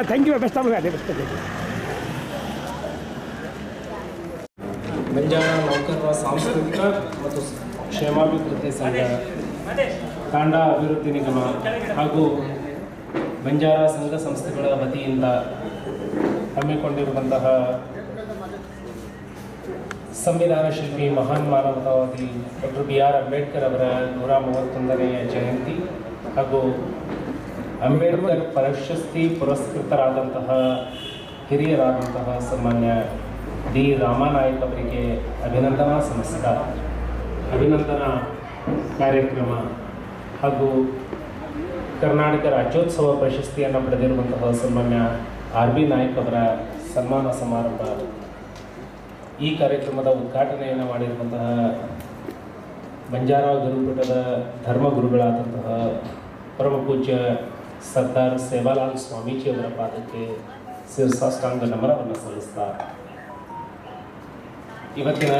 Thank you, best of luck. Banjara ನೌಕರರ ಸಾಂಸ್ಕೃತಿಕ ಮತ್ತು ಕ್ಷೇಮಾಭಿವೃದ್ಧಿ ಸಂಘ, ತಾಂಡ ಅಭಿವೃದ್ಧಿ ನಿಗಮ ಹಾಗೂ ಬಂಜಾರ ಸಂಘ ಸಂಸ್ಥೆಗಳ ವತಿಯಿಂದ ಹಮ್ಮಿಕೊಂಡಿರುವಂತಹ ಸಂವಿಧಾನ ಶಿಲ್ಪಿ ಮಹಾನ್ ಮಾನವತಾವಾದಿ ಡಾಕ್ಟರ್ BR ಅಂಬೇಡ್ಕರ್ ಅವರ 131ನೆಯ ಜಯಂತಿ ಹಾಗೂ ಅಂಬೇಡ್ಕರ್ ಪ್ರಶಸ್ತಿ ಪುರಸ್ಕೃತರಾದಂತಹ ಹಿರಿಯರಾದಂತಹ ಸನ್ಮಾನ್ಯ ಡಿ ರಾಮನಾಯಕ್ ಅವರಿಗೆ ಅಭಿನಂದನಾ ಕಾರ್ಯಕ್ರಮ ಹಾಗೂ ಕರ್ನಾಟಕ ರಾಜ್ಯೋತ್ಸವ ಪ್ರಶಸ್ತಿಯನ್ನು ಪಡೆದಿರುವಂತಹ ಸನ್ಮಾನ್ಯ RB ನಾಯ್ಕ್ ಅವರ ಸನ್ಮಾನ ಸಮಾರಂಭ. ಈ ಕಾರ್ಯಕ್ರಮದ ಉದ್ಘಾಟನೆಯನ್ನು ಮಾಡಿರುವಂತಹ ಬಂಜಾರ ಗುರುಪೀಠದ ಧರ್ಮಗುರುಗಳಾದಂತಹ ಪರಮ ಪೂಜ್ಯ ಸರ್ದಾರ್ ಸೇವಾಲಾಲ್ ಸ್ವಾಮೀಜಿ ಅವರ ಪಾದಕ್ಕೆ ಶಿರಸಾಷ್ಟಾಂಗ ನಮನವನ್ನು ಸಲ್ಲಿಸ್ತಾರೆ. ಇವತ್ತಿನ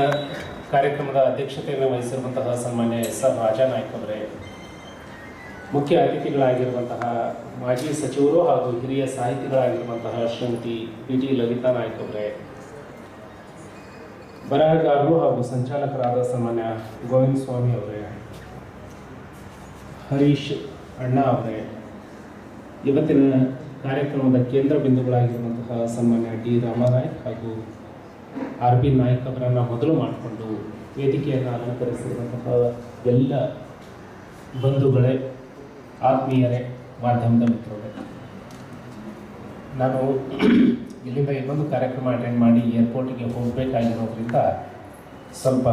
ಕಾರ್ಯಕ್ರಮದ ಅಧ್ಯಕ್ಷತೆಯನ್ನು ವಹಿಸಿರುವಂತಹ ಸನ್ಮಾನ್ಯ SR ರಾಜಾನಾಯ್ಕ್ ಅವರೇ, ಮುಖ್ಯ ಅತಿಥಿಗಳಾಗಿರುವಂತಹ ಮಾಜಿ ಸಚಿವರು ಹಾಗೂ ಹಿರಿಯ ಸಾಹಿತಿಗಳಾಗಿರುವಂತಹ ಶ್ರೀಮತಿ PT ಲಲಿತಾ ನಾಯ್ಕ್ ಅವರೇ, ಬರಹಗಾರರು ಹಾಗೂ ಸಂಚಾಲಕರಾದ ಸನ್ಮಾನ್ಯ ಗೋವಿಂದ ಸ್ವಾಮಿ ಅವರೇ, ಹರೀಶ್ ಅಣ್ಣ ಅವರೇ, ಇವತ್ತಿನ ಕಾರ್ಯಕ್ರಮದ ಕೇಂದ್ರ ಬಿಂದುಗಳಾಗಿರುವಂತಹ ಸನ್ಮಾನ್ಯ ಡಿ ರಾಮನಾಯ್ಕ್ ಹಾಗೂ RB ನಾಯ್ಕ್ ಅವರನ್ನು ಮೊದಲು ಮಾಡಿಕೊಂಡು ವೇದಿಕೆಯನ್ನು ಅಲಂಕರಿಸಿರುವಂತಹ ಎಲ್ಲ ಬಂಧುಗಳೇ, ಆತ್ಮೀಯರೇ, ಮಾಧ್ಯಮದ ಮಿತ್ರರೇ, ನಾನು ಇಲ್ಲಿಂದ ಇನ್ನೊಂದು ಕಾರ್ಯಕ್ರಮ ಅಟೆಂಡ್ ಮಾಡಿ ಏರ್ಪೋರ್ಟಿಗೆ ಹೋಗಬೇಕಾಗಿರೋದ್ರಿಂದ ಸ್ವಲ್ಪ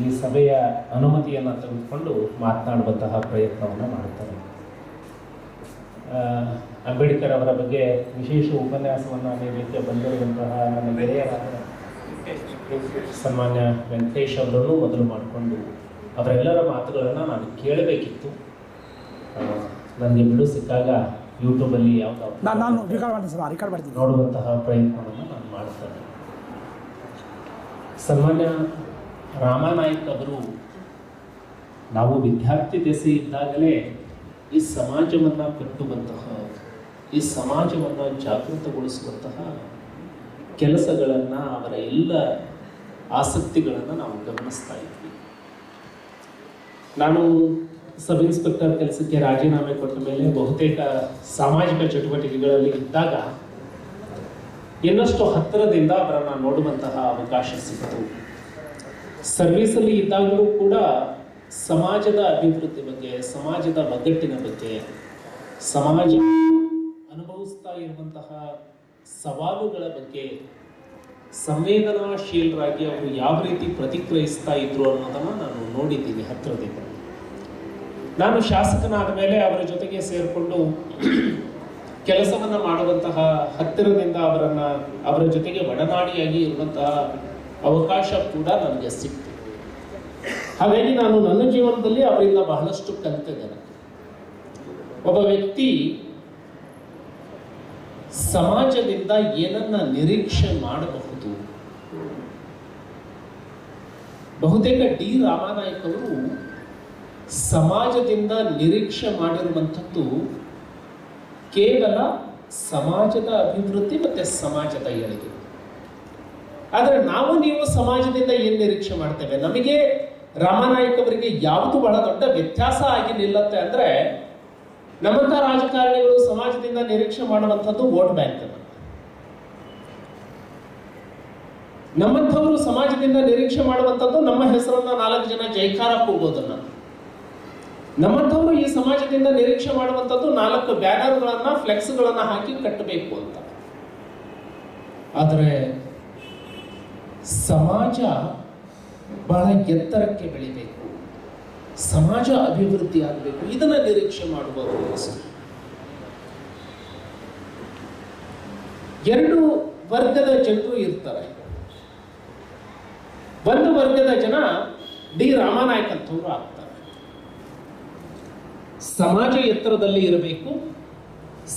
ಈ ಸಭೆಯ ಅನುಮತಿಯನ್ನು ತೆಗೆದುಕೊಂಡು ಮಾತನಾಡುವಂತಹ ಪ್ರಯತ್ನವನ್ನು ಮಾಡುತ್ತೇನೆ. ಅಂಬೇಡ್ಕರ್ ಅವರ ಬಗ್ಗೆ ವಿಶೇಷ ಉಪನ್ಯಾಸವನ್ನು ನೀಡಲಿಕ್ಕೆ ಬಂದಿರುವಂತಹ ನನ್ನ ಗೆಳೆಯರಾದ ಸನ್ಮಾನ್ಯ ವೆಂಕಟೇಶ್ ಅವರನ್ನು ಮೊದಲು ಮಾಡಿಕೊಂಡು ಅವರೆಲ್ಲರ ಮಾತುಗಳನ್ನು ನಾನು ಕೇಳಬೇಕಿತ್ತು. ನನಗೆ ಬಿಡು ಸಿಕ್ಕಾಗ ಯೂಟ್ಯೂಬಲ್ಲಿ ನಾನು ರೆಕಾರ್ಡ್ ಮಾಡ್ತೀನಿ ನೋಡುವಂತಹ ಪ್ರಯತ್ನವನ್ನು ನಾನು ಮಾಡ್ತೇನೆ. ಸನ್ಮಾನ್ಯ ರಾಮನಾಯ್ಕ್ ಅವರು ನಾವು ವಿದ್ಯಾರ್ಥಿ ದೆಸೆ ಇದ್ದಾಗಲೇ ಈ ಸಮಾಜವನ್ನು ಕಟ್ಟುವಂತಹ, ಈ ಸಮಾಜವನ್ನು ಜಾಗೃತಗೊಳಿಸುವಂತಹ ಕೆಲಸಗಳನ್ನು, ಅವರ ಎಲ್ಲ ಆಸಕ್ತಿಗಳನ್ನು ನಾವು ಗಮನಿಸ್ತಾ ಇದ್ವಿ. ನಾನು ಸಬ್ ಇನ್ಸ್ಪೆಕ್ಟರ್ ಕೆಲಸಕ್ಕೆ ರಾಜೀನಾಮೆ ಕೊಟ್ಟ ಮೇಲೆ ಬಹುತೇಕ ಸಾಮಾಜಿಕ ಚಟುವಟಿಕೆಗಳಲ್ಲಿ ಇದ್ದಾಗ ಇನ್ನಷ್ಟು ಹತ್ತಿರದಿಂದ ಅವರನ್ನು ನೋಡುವಂತಹ ಅವಕಾಶ ಸಿಕ್ತು. ಸರ್ವೀಸಲ್ಲಿ ಇದ್ದಾಗಲೂ ಕೂಡ ಸಮಾಜದ ಅಭಿವೃದ್ಧಿ ಬಗ್ಗೆ, ಸಮಾಜದ ಒಗ್ಗಟ್ಟಿನ ಬಗ್ಗೆ, ಸಮಾಜ ಅನುಭವಿಸ್ತಾ ಇರುವಂತಹ ಸವಾಲುಗಳ ಬಗ್ಗೆ ಸಂವೇದನಾಶೀಲರಾಗಿ ಅವರು ಯಾವ ರೀತಿ ಪ್ರತಿಕ್ರಿಯಿಸ್ತಾ ಇದ್ರು ಅನ್ನೋದನ್ನು ನಾನು ನೋಡಿದ್ದೀನಿ ಹತ್ತಿರದಿಂದ. ನಾನು ಶಾಸಕನಾದ ಮೇಲೆ ಅವರ ಜೊತೆಗೆ ಸೇರಿಕೊಂಡು ಕೆಲಸವನ್ನು ಮಾಡುವಂತಹ, ಹತ್ತಿರದಿಂದ ಅವರ ಜೊತೆಗೆ ಒಡನಾಡಿಯಾಗಿ ಇರುವಂತಹ ಅವಕಾಶ ಕೂಡ ನನಗೆ ಸಿಕ್ತು. ಹಾಗಾಗಿ ನಾನು ನನ್ನ ಜೀವನದಲ್ಲಿ ಅವರಿಂದ ಬಹಳಷ್ಟು ಕಲಿತಿದ್ದೇನೆ. ಒಬ್ಬ ವ್ಯಕ್ತಿ ಸಮಾಜದಿಂದ ಏನನ್ನ ನಿರೀಕ್ಷೆ ಮಾಡಬಹುದು. ಬಹುತೇಕ ಡಿ ರಾಮನಾಯ್ಕ್ ಅವರು ಸಮಾಜದಿಂದ ನಿರೀಕ್ಷೆ ಮಾಡಿರುವಂಥದ್ದು ಕೇವಲ ಸಮಾಜದ ಅಭಿವೃದ್ಧಿ ಮತ್ತೆ ಸಮಾಜದ ಏಳಿಗೆ. ಆದರೆ ನಾವು ನೀವು ಸಮಾಜದಿಂದ ಏನು ನಿರೀಕ್ಷೆ ಮಾಡ್ತೇವೆ? ನಮಗೆ ರಾಮನಾಯ್ಕ್ ಅವರಿಗೆ ಯಾವುದು ಬಹಳ ದೊಡ್ಡ ವ್ಯತ್ಯಾಸ ಆಗಿ ನಿಲ್ಲತ್ತೆ ಅಂದ್ರೆ, ನಮ್ಮಂಥ ರಾಜಕಾರಣಿಗಳು ಸಮಾಜದಿಂದ ನಿರೀಕ್ಷೆ ಮಾಡುವಂಥದ್ದು ವೋಟ್ ಬ್ಯಾಂಕ್ ಅನ್ನು, ನಮ್ಮಂಥವರು ಸಮಾಜದಿಂದ ನಿರೀಕ್ಷೆ ಮಾಡುವಂಥದ್ದು ನಮ್ಮ ಹೆಸರನ್ನ 4 ಜನ ಜೈಕಾರ ಕೂಗೋದನ್ನ, ನಮ್ಮಂಥವರು ಈ ಸಮಾಜದಿಂದ ನಿರೀಕ್ಷೆ ಮಾಡುವಂಥದ್ದು 4 ಬ್ಯಾನರ್ಗಳನ್ನ, ಫ್ಲೆಕ್ಸ್ಗಳನ್ನ ಹಾಕಿ ಕಟ್ಟಬೇಕು ಅಂತ. ಆದರೆ ಸಮಾಜ ಬಹಳ ಎತ್ತರಕ್ಕೆ ಬೆಳಿಬೇಕು, ಸಮಾಜ ಅಭಿವೃದ್ಧಿ ಆಗಬೇಕು, ಇದನ್ನ ನಿರೀಕ್ಷೆ ಮಾಡುವವರು ಅಷ್ಟೇ. 2 ವರ್ಗದ ಜನರು ಇರ್ತಾರೆ. ಒಂದು ವರ್ಗದ ಜನ ಡಿ ರಾಮನಾಯ್ಕ್ ಅಂತವರು ಆಗ್ತಾರೆ. ಸಮಾಜ ಎತ್ತರದಲ್ಲಿ ಇರಬೇಕು,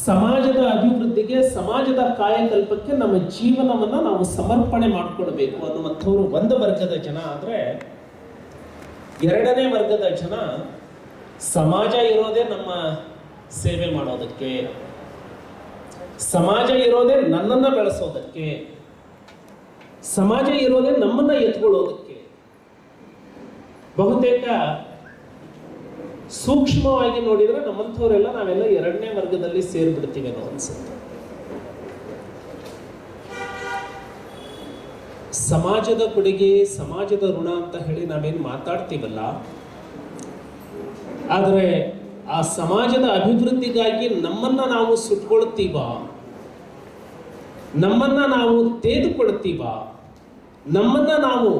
ಸಮಾಜದ ಅಭಿವೃದ್ಧಿಗೆ, ಸಮಾಜದ ಕಾಯಕಲ್ಪಕ್ಕೆ ನಮ್ಮ ಜೀವನವನ್ನ ನಾವು ಸಮರ್ಪಣೆ ಮಾಡಿಕೊಳ್ಬೇಕು ಅನ್ನುವಂಥವ್ರು ಒಂದು ವರ್ಗದ ಜನ. ಆದ್ರೆ 2ನೇ ವರ್ಗದ ಜನ, ಸಮಾಜ ಇರೋದೇ ನಮ್ಮ ಸೇವೆ ಮಾಡೋದಕ್ಕೆ, ಸಮಾಜ ಇರೋದೇ ನನ್ನನ್ನು ಬೆಳೆಸೋದಕ್ಕೆ, ಸಮಾಜ ಇರೋದೇ ನಮ್ಮನ್ನ ಎತ್ಕೊಳ್ಳೋದಕ್ಕೆ. ಬಹುತೇಕ ಸೂಕ್ಷ್ಮವಾಗಿ ನೋಡಿದ್ರೆ ನಮ್ಮಂಥವರೆಲ್ಲ ನಾವೆಲ್ಲ ಎರಡನೇ ವರ್ಗದಲ್ಲಿ ಸೇರ್ಬಿಡ್ತೀವಿ ಅನ್ನೋ ಅನ್ಸುತ್ತೆ. ಸಮಾಜದ ಕೊಡುಗೆ, ಸಮಾಜದ ಋಣ ಅಂತ ಹೇಳಿ ನಾವೇನು ಮಾತಾಡ್ತೀವಲ್ಲ, ಆದರೆ ಆ ಸಮಾಜದ ಅಭಿವೃದ್ಧಿಗಾಗಿ ನಮ್ಮನ್ನ ನಾವು ಸುಟ್ಕೊಳ್ತೀವ, ನಮ್ಮನ್ನ ನಾವು ತೆಗೆದುಕೊಳ್ತೀವ, ನಮ್ಮನ್ನ ನಾವು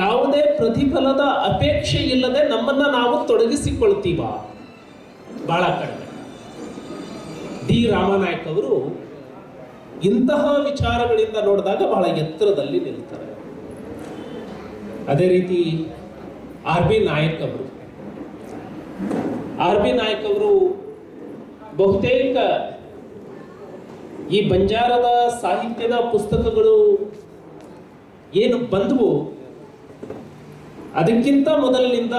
ಯಾವುದೇ ಪ್ರತಿಫಲದ ಅಪೇಕ್ಷೆ ಇಲ್ಲದೆ ನಮ್ಮನ್ನ ನಾವು ತೊಡಗಿಸಿಕೊಳ್ತೀವ, ಬಹಳ ಕಡಿಮೆ. ಡಿ ರಾಮನಾಯಕ್ ಅವರು ಇಂತಹ ವಿಚಾರಗಳಿಂದ ನೋಡಿದಾಗ ಬಹಳ ಎತ್ತರದಲ್ಲಿ ನಿಲ್ತಾರೆ. ಅದೇ ರೀತಿ ಆರ್ ಬಿ ನಾಯಕ್ ಅವರು ಬಹುತೇಕ ಈ ಬಂಜಾರದ ಸಾಹಿತ್ಯದ ಪುಸ್ತಕಗಳು ಏನು ಬಂದವು ಅದಕ್ಕಿಂತ ಮೊದಲಿನಿಂದ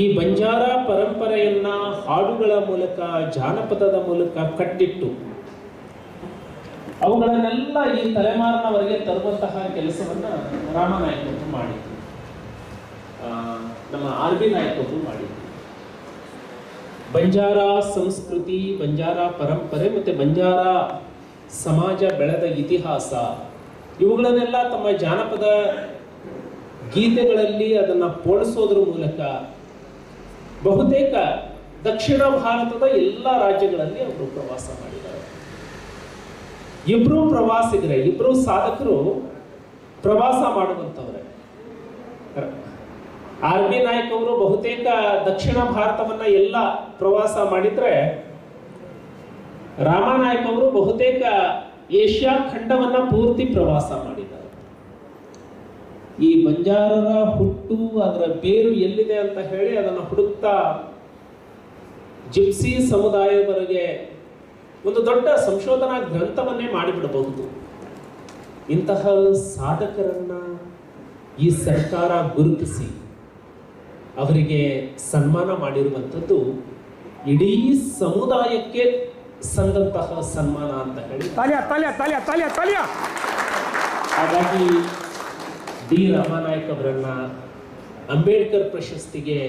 ಈ ಬಂಜಾರ ಪರಂಪರೆಯನ್ನ ಹಾಡುಗಳ ಮೂಲಕ, ಜಾನಪದದ ಮೂಲಕ ಕಟ್ಟಿಟ್ಟು ಅವುಗಳನ್ನೆಲ್ಲ ಈ ತಲೆಮಾರಿನವರೆಗೆ ತರುವಂತಹ ಕೆಲಸವನ್ನ ರಾಮನಾಯಕ್ ಅವರು ಮಾಡಿದ್ರು, ನಮ್ಮ ಆರ್ ಬಿ ನಾಯಕ್ ಅವರು ಮಾಡಿದ್ರು. ಬಂಜಾರ ಸಂಸ್ಕೃತಿ, ಬಂಜಾರ ಪರಂಪರೆ ಮತ್ತೆ ಬಂಜಾರ ಸಮಾಜ ಬೆಳೆದ ಇತಿಹಾಸ ಇವುಗಳನ್ನೆಲ್ಲ ತಮ್ಮ ಜಾನಪದ ಗೀತೆಗಳಲ್ಲಿ ಅದನ್ನ ಪೋಣಿಸೋದ್ರ ಮೂಲಕ ಬಹುತೇಕ ದಕ್ಷಿಣ ಭಾರತದ ಎಲ್ಲ ರಾಜ್ಯಗಳಲ್ಲಿ ಅವರು ಪ್ರವಾಸ ಮಾಡಿದ್ದಾರೆ. ಇಬ್ರು ಪ್ರವಾಸಿಗರೇ, ಇಬ್ರು ಸಾಧಕರು ಪ್ರವಾಸ ಮಾಡುವಂತವ್ರೆ. ಆರ್ ಬಿ ನಾಯಕ್ ಅವರು ಬಹುತೇಕ ದಕ್ಷಿಣ ಭಾರತವನ್ನ ಎಲ್ಲ ಪ್ರವಾಸ ಮಾಡಿದ್ರೆ, ರಾಮನಾಯಕ್ ಅವರು ಬಹುತೇಕ ಏಷ್ಯಾ ಖಂಡವನ್ನ ಪೂರ್ತಿ ಪ್ರವಾಸ ಮಾಡಿದ್ದಾರೆ. ಈ ಬಂಜಾರರ ಹುಟ್ಟು, ಅದರ ಬೇರು ಎಲ್ಲಿದೆ ಅಂತ ಹೇಳಿ ಅದನ್ನು ಹುಡುಕ್ತಾ ಜಿಪ್ಸಿ ಸಮುದಾಯವರೆಗೆ ಒಂದು ದೊಡ್ಡ ಸಂಶೋಧನಾ ಗ್ರಂಥವನ್ನೇ ಮಾಡಿಬಿಡಬಹುದು. ಇಂತಹ ಸಾಧಕರನ್ನ ಈ ಸರ್ಕಾರ ಗುರುತಿಸಿ ಅವರಿಗೆ ಸನ್ಮಾನ ಮಾಡಿರುವಂಥದ್ದು ಇಡೀ ಸಮುದಾಯಕ್ಕೆ ಸಂದಂತಹ ಸನ್ಮಾನ ಅಂತ ಹೇಳಿ. ಹಾಗಾಗಿ ಡಿ ರಾಮನಾಯಕ್ ಅವರನ್ನ ಅಂಬೇಡ್ಕರ್ ಪ್ರಶಸ್ತಿಗೆ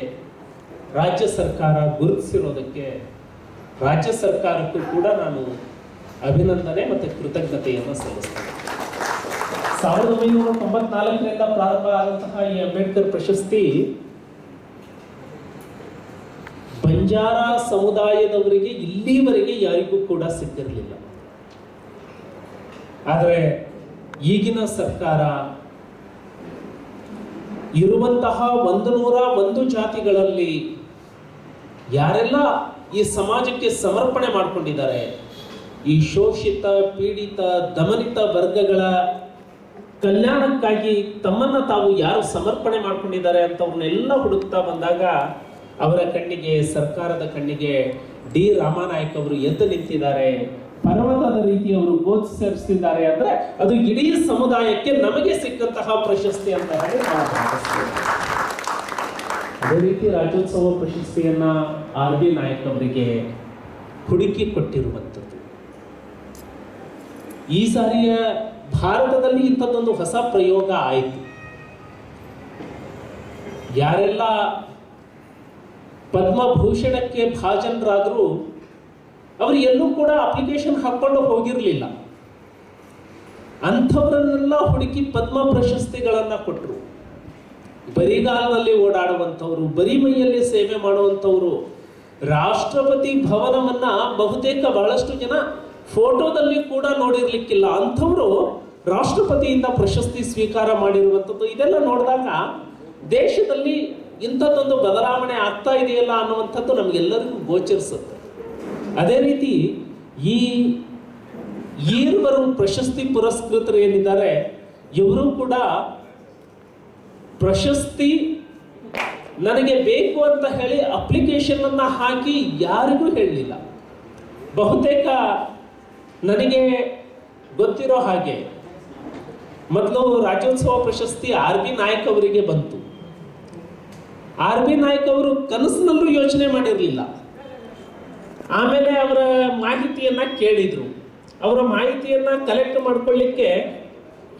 ರಾಜ್ಯ ಸರ್ಕಾರ ಗುರುತಿಸಿರೋದಕ್ಕೆ ರಾಜ್ಯ ಸರ್ಕಾರಕ್ಕೂ ಕೂಡ ನಾನು ಅಭಿನಂದನೆ ಮತ್ತು ಕೃತಜ್ಞತೆಯನ್ನು ಸಲ್ಲಿಸ್ತೇನೆ. 1994ರಿಂದ ಪ್ರಾರಂಭ ಆದಂತಹ ಈ ಅಂಬೇಡ್ಕರ್ ಪ್ರಶಸ್ತಿ ಬಂಜಾರ ಸಮುದಾಯದವರಿಗೆ ಇಲ್ಲಿವರೆಗೆ ಯಾರಿಗೂ ಕೂಡ ಸಿಕ್ಕಿರಲಿಲ್ಲ. ಆದರೆ ಈಗಿನ ಸರ್ಕಾರ ಇರುವಂತಹ 101 ಜಾತಿಗಳಲ್ಲಿ ಯಾರೆಲ್ಲ ಈ ಸಮಾಜಕ್ಕೆ ಸಮರ್ಪಣೆ ಮಾಡಿಕೊಂಡಿದ್ದಾರೆ, ಈ ಶೋಷಿತ, ಪೀಡಿತ, ದಮನಿತ ವರ್ಗಗಳ ಕಲ್ಯಾಣಕ್ಕಾಗಿ ತಮ್ಮನ್ನ ತಾವು ಯಾರು ಸಮರ್ಪಣೆ ಮಾಡ್ಕೊಂಡಿದ್ದಾರೆ ಅಂತವ್ರನ್ನೆಲ್ಲ ಹುಡುಕ್ತಾ ಬಂದಾಗ ಅವರ ಕಣ್ಣಿಗೆ, ಸರ್ಕಾರದ ಕಣ್ಣಿಗೆ ಡಿ ರಾಮನಾಯಕ್ ಅವರು ಎದ್ದು ನಿಂತಿದ್ದಾರೆ, ಪರ್ವತದ ರೀತಿ ಅವರು ಗೋಚರಿಸಿದ್ದಾರೆ. ಅಂದ್ರೆ ಅದು ಇಡೀ ಸಮುದಾಯಕ್ಕೆ ನಮಗೆ ಸಿಕ್ಕಂತಹ ಪ್ರಶಸ್ತಿ ಅಂತ ಹೇಳಿ ನಾವು ಭಾವಿಸ್ತೇವೆ. ಅದೇ ರೀತಿ ರಾಜ್ಯೋತ್ಸವ ಪ್ರಶಸ್ತಿಯನ್ನ ಆರ್ ಬಿ ನಾಯಕ್ ಅವರಿಗೆ ಹುಡುಕಿ ಕೊಟ್ಟಿರುವಂಥದ್ದು. ಈ ಸಾರಿಯ ಭಾರತದಲ್ಲಿ ಇಂಥದ್ದೊಂದು ಹೊಸ ಪ್ರಯೋಗ ಆಯಿತು. ಯಾರೆಲ್ಲ ಪದ್ಮಭೂಷಣಕ್ಕೆ ಭಾಜನರಾದರೂ ಅವರು ಎಲ್ಲೂ ಕೂಡ ಅಪ್ಲಿಕೇಶನ್ ಹಾಕೊಂಡು ಹೋಗಿರಲಿಲ್ಲ. ಅಂಥವರನ್ನೆಲ್ಲ ಹುಡುಕಿ ಪದ್ಮ ಪ್ರಶಸ್ತಿಗಳನ್ನ ಕೊಟ್ಟರು. ಬರಿಗಾಲಿನಲ್ಲಿ ಓಡಾಡುವಂಥವ್ರು, ಬರಿಮೈಯಲ್ಲಿ ಸೇವೆ ಮಾಡುವಂಥವ್ರು, ರಾಷ್ಟ್ರಪತಿ ಭವನವನ್ನ ಬಹುತೇಕ ಬಹಳಷ್ಟು ಜನ ಫೋಟೋದಲ್ಲಿ ಕೂಡ ನೋಡಿರ್ಲಿಕ್ಕಿಲ್ಲ. ಅಂಥವರು ರಾಷ್ಟ್ರಪತಿಯಿಂದ ಪ್ರಶಸ್ತಿ ಸ್ವೀಕಾರ ಮಾಡಿರುವಂಥದ್ದು. ಇದೆಲ್ಲ ನೋಡಿದಾಗ ದೇಶದಲ್ಲಿ ಇಂಥದ್ದೊಂದು ಬದಲಾವಣೆ ಆಗ್ತಾ ಇದೆಯಲ್ಲ ಅನ್ನುವಂಥದ್ದು ನಮಗೆಲ್ಲರಿಗೂ ಗೋಚರಿಸುತ್ತೆ. ಅದೇ ರೀತಿ ಈ ಈರುವರು ಪ್ರಶಸ್ತಿ ಪುರಸ್ಕೃತರು ಏನಿದ್ದಾರೆ, ಇವರು ಕೂಡ ಪ್ರಶಸ್ತಿ ನನಗೆ ಬೇಕು ಅಂತ ಹೇಳಿ ಅಪ್ಲಿಕೇಶನ್ ಅನ್ನ ಹಾಕಿ ಯಾರಿಗೂ ಹೇಳಲಿಲ್ಲ. ಬಹುತೇಕ ನನಗೆ ಗೊತ್ತಿರೋ ಹಾಗೆ ಮೊದಲು ರಾಜ್ಯೋತ್ಸವ ಪ್ರಶಸ್ತಿ ಆರ್ ಬಿ ನಾಯಕ್ ಅವರಿಗೆ ಬಂತು. ಆರ್ ಬಿ ನಾಯಕ್ ಅವರು ಕನಸಿನಲ್ಲೂ ಯೋಚನೆ ಮಾಡಿರಲಿಲ್ಲ ಆಮೇಲೆ ಅವರ ಮಾಹಿತಿಯನ್ನ ಕೇಳಿದ್ರು. ಅವರ ಮಾಹಿತಿಯನ್ನ ಕಲೆಕ್ಟ್ ಮಾಡ್ಕೊಳ್ಳಿಕ್ಕೆ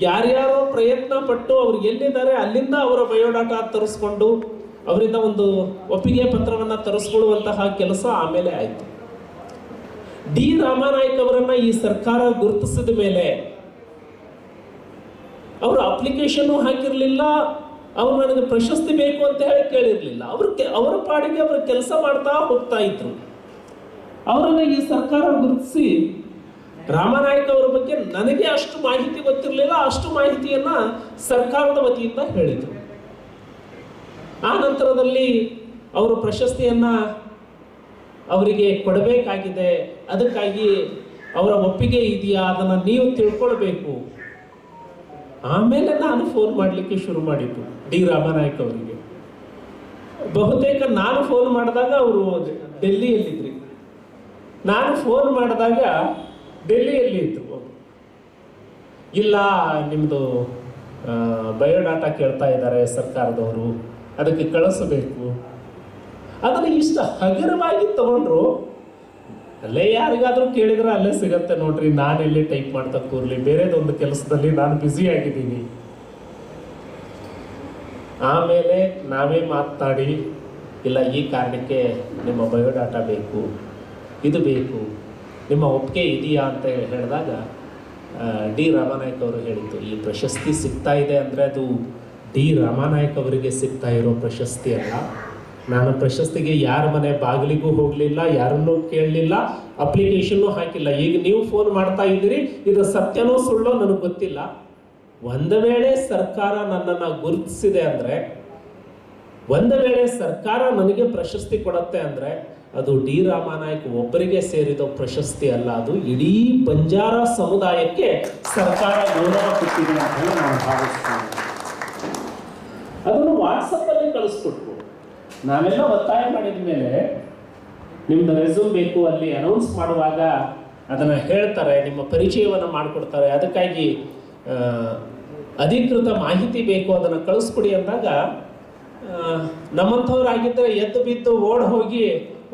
ಯಾರ್ಯಾರೋ ಪ್ರಯತ್ನ ಪಟ್ಟು ಅವ್ರು ಎಲ್ಲಿದ್ದಾರೆ ಅಲ್ಲಿಂದ ಅವರ ಬಯೋಡಾಟಾ ತರಿಸ್ಕೊಂಡು ಅವರಿಂದ ಒಂದು ಒಪ್ಪಿಗೆ ಪತ್ರವನ್ನ ತರಿಸ್ಕೊಳ್ಳುವಂತಹ ಕೆಲಸ ಆಮೇಲೆ ಆಯಿತು. ಡಿ ರಾಮನಾಯ್ಕ ಅವರನ್ನ ಈ ಸರ್ಕಾರ ಗುರುತಿಸಿದ ಮೇಲೆ ಅವರು ಅಪ್ಲಿಕೇಶನ್ ಹಾಕಿರ್ಲಿಲ್ಲ, ಅವ್ರು ನನಗೆ ಪ್ರಶಸ್ತಿ ಬೇಕು ಅಂತ ಹೇಳಿ ಕೇಳಿರ್ಲಿಲ್ಲ. ಅವರ ಪಾಡಿಗೆ ಅವರು ಕೆಲಸ ಮಾಡ್ತಾ ಹೋಗ್ತಾ ಇದ್ರು. ಅವರನ್ನ ಈ ಸರ್ಕಾರ ಗುರುತಿಸಿ ರಾಮನಾಯ್ಕ ಅವರ ಬಗ್ಗೆ ನನಗೆ ಅಷ್ಟು ಮಾಹಿತಿ ಗೊತ್ತಿರಲಿಲ್ಲ, ಅಷ್ಟು ಮಾಹಿತಿಯನ್ನ ಸರ್ಕಾರದ ವತಿಯಿಂದ ಹೇಳಿದರು. ಆ ನಂತರದಲ್ಲಿ ಅವರು ಪ್ರಶಸ್ತಿಯನ್ನ ಅವರಿಗೆ ಕೊಡಬೇಕಾಗಿದೆ, ಅದಕ್ಕಾಗಿ ಅವರ ಒಪ್ಪಿಗೆ ಇದೆಯಾ ಅದನ್ನು ನೀವು ತಿಳ್ಕೊಳ್ಬೇಕು. ಆಮೇಲೆ ನಾನು ಫೋನ್ ಮಾಡಲಿಕ್ಕೆ ಶುರು ಮಾಡಿದ್ದು ಡಿ ರಾಮನಾಯ್ಕ ಅವರಿಗೆ. ಬಹುತೇಕ ನಾನು ಫೋನ್ ಮಾಡಿದಾಗ ಅವರು ಡೆಲ್ಲಿಯಲ್ಲಿದ್ರಿ, ನಾನು ಫೋನ್ ಮಾಡಿದಾಗ ಡೆಲ್ಲಿಯಲ್ಲಿ ಇದ್ರು. ಇಲ್ಲ, ನಿಮ್ಮದು ಬಯೋಡಾಟಾ ಕೇಳ್ತಾ ಇದ್ದಾರೆ ಸರ್ಕಾರದವರು, ಅದಕ್ಕೆ ಕಳಿಸಬೇಕು. ಅದನ್ನು ಇಷ್ಟು ಹಗುರವಾಗಿ ತಗೊಂಡ್ರು. ಅಲ್ಲೇ ಯಾರಿಗಾದ್ರೂ ಕೇಳಿದ್ರೆ ಅಲ್ಲೇ ಸಿಗತ್ತೆ ನೋಡ್ರಿ, ನಾನೆಲ್ಲಿ ಟೈಪ್ ಮಾಡ್ತಾ ಕೂರ್ಲಿ, ಬೇರೆದೊಂದು ಕೆಲಸದಲ್ಲಿ ನಾನು ಬ್ಯುಸಿ ಆಗಿದ್ದೀನಿ. ಆಮೇಲೆ ನಾವೇ ಮಾತಾಡಿ, ಇಲ್ಲ ಈ ಕಾರಣಕ್ಕೆ ನಿಮ್ಮ ಬಯೋಡಾಟಾ ಬೇಕು, ಇದು ಬೇಕು, ನಿಮ್ಮ ಒಪ್ಪಿಗೆ ಇದೆಯಾ ಅಂತ ಹೇಳಿದಾಗ ಡಿ ರಾಮನಾಯ್ಕ ಅವರು ಹೇಳಿದ್ದು, ಈ ಪ್ರಶಸ್ತಿ ಸಿಗ್ತಾ ಇದೆ ಅಂದರೆ ಅದು ಡಿ ರಾಮನಾಯ್ಕ ಅವರಿಗೆ ಸಿಗ್ತಾ ಇರೋ ಪ್ರಶಸ್ತಿ ಅಲ್ಲ. ನಾನು ಪ್ರಶಸ್ತಿಗೆ ಯಾರ ಮನೆ ಬಾಗಿಲಿಗೂ ಹೋಗಲಿಲ್ಲ, ಯಾರನ್ನೂ ಕೇಳಲಿಲ್ಲ, ಅಪ್ಲಿಕೇಶನ್ನು ಹಾಕಿಲ್ಲ. ಈಗ ನೀವು ಫೋನ್ ಮಾಡ್ತಾ ಇದ್ದೀರಿ, ಇದು ಸತ್ಯನೋ ಸುಳ್ಳೋ ನನಗೆ ಗೊತ್ತಿಲ್ಲ. ಒಂದು ವೇಳೆ ಸರ್ಕಾರ ನನ್ನನ್ನು ಗುರುತಿಸಿದೆ ಅಂದರೆ, ಒಂದು ವೇಳೆ ಸರ್ಕಾರ ನನಗೆ ಪ್ರಶಸ್ತಿ ಕೊಡುತ್ತೆ ಅಂದರೆ ಅದು ಡಿ ರಾಮನಾಯ್ಕ ಒಬ್ಬರಿಗೆ ಸೇರಿದ ಪ್ರಶಸ್ತಿ ಅಲ್ಲ, ಅದು ಇಡೀ ಬಂಜಾರ ಸಮುದಾಯಕ್ಕೆ ಸರ್ಕಾರ ಗೌರವ ಕೊಟ್ಟಿದೆ ಅಂತ ನಾನು ಭಾವಿಸ್ತೇನೆ. ಅದನ್ನು ವಾಟ್ಸಪ್ಪಲ್ಲಿ ಕಳಿಸ್ಕೊಟ್ರು. ನಾವೆಲ್ಲ ಒತ್ತಾಯ ಮಾಡಿದ ಮೇಲೆ ನಿಮ್ದು ರೆಸ್ಯೂಮ್ ಬೇಕು, ಅಲ್ಲಿ ಅನೌನ್ಸ್ ಮಾಡುವಾಗ ಅದನ್ನು ಹೇಳ್ತಾರೆ, ನಿಮ್ಮ ಪರಿಚಯವನ್ನು ಮಾಡಿಕೊಡ್ತಾರೆ, ಅದಕ್ಕಾಗಿ ಅಧಿಕೃತ ಮಾಹಿತಿ ಬೇಕು, ಅದನ್ನು ಕಳಿಸ್ಕೊಡಿ ಅಂದಾಗ ನಮ್ಮಂಥವ್ರಾಗಿದ್ದರೆ ಎದ್ದು ಬಿದ್ದು ಓಡ್ ಹೋಗಿ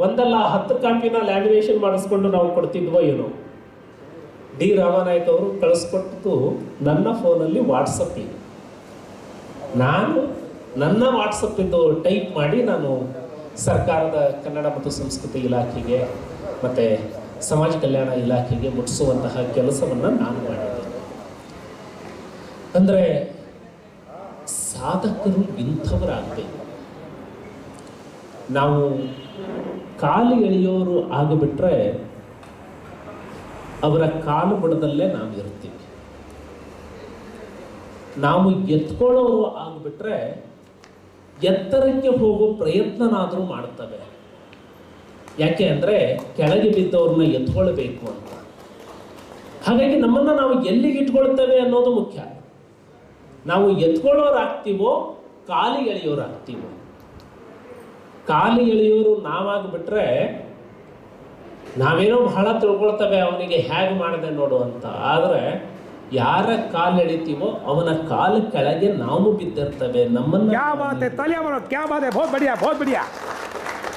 ಒಂದಲ್ಲ 10 ಕಾಪಿನ ಲ್ಯಾಮಿನೇಷನ್ ಮಾಡಿಸ್ಕೊಂಡು ನಾವು ಕೊಡ್ತಿದ್ವೋ ಏನೋ. ಡಿ ರಾಮನಾಯ್ಕ ಅವರು ಕಳಿಸ್ಕೊಟ್ಟು ನನ್ನ ಫೋನಲ್ಲಿ ವಾಟ್ಸಪ್ ಇದೆ, ನಾನು ನನ್ನ ವಾಟ್ಸಪ್ಪಿಂದು ಟೈಪ್ ಮಾಡಿ ನಾನು ಸರ್ಕಾರದ ಕನ್ನಡ ಮತ್ತು ಸಂಸ್ಕೃತಿ ಇಲಾಖೆಗೆ ಮತ್ತು ಸಮಾಜ ಕಲ್ಯಾಣ ಇಲಾಖೆಗೆ ಮುಟ್ಟಿಸುವಂತಹ ಕೆಲಸವನ್ನು ನಾನು ಮಾಡಿದ್ದೇನೆ. ಅಂದರೆ ಸಾಧಕರು ಇಂಥವರಾಗಬೇಕು. ನಾವು ಕಾಲು ಎಳೆಯೋರು ಆಗಿಬಿಟ್ರೆ ಅವರ ಕಾಲು ಬುಡದಲ್ಲೇ ನಾವು ಇರ್ತೀವಿ. ನಾವು ಎತ್ಕೊಳ್ಳೋರು ಆಗಿಬಿಟ್ರೆ ಎತ್ತರಕ್ಕೆ ಹೋಗೋ ಪ್ರಯತ್ನನಾದರೂ ಮಾಡ್ತವೆ. ಯಾಕೆ ಅಂದರೆ ಕೆಳಗೆ ಬಿದ್ದವ್ರನ್ನ ಎತ್ಕೊಳ್ಬೇಕು ಅಂತ. ಹಾಗಾಗಿ ನಮ್ಮನ್ನು ನಾವು ಎಲ್ಲಿಗೆ ಇಟ್ಕೊಳ್ತೇವೆ ಅನ್ನೋದು ಮುಖ್ಯ. ನಾವು ಎತ್ಕೊಳ್ಳೋರಾಗ್ತೀವೋ ಕಾಲು ಎಳೆಯೋರಾಗ್ತೀವೋ. ಕಾಲು ಎಳೆಯೋರು ನಾವಾಗಿಬಿಟ್ರೆ ನಾವೇನೋ ಬಹಳ ತಿಳ್ಕೊಳ್ತೇವೆ, ಅವನಿಗೆ ಹೇಗೆ ಮಾಡಿದೆ ನೋಡು ಅಂತ. ಆದರೆ ಯಾರ ಕಾಲು ಎಳಿತೀವೋ ಅವನ ಕಾಲು ಕೆಳಗೆ ನಾವು ಬಿದ್ದಿರ್ತೇವೆ. ನಮ್ಮನ್ನ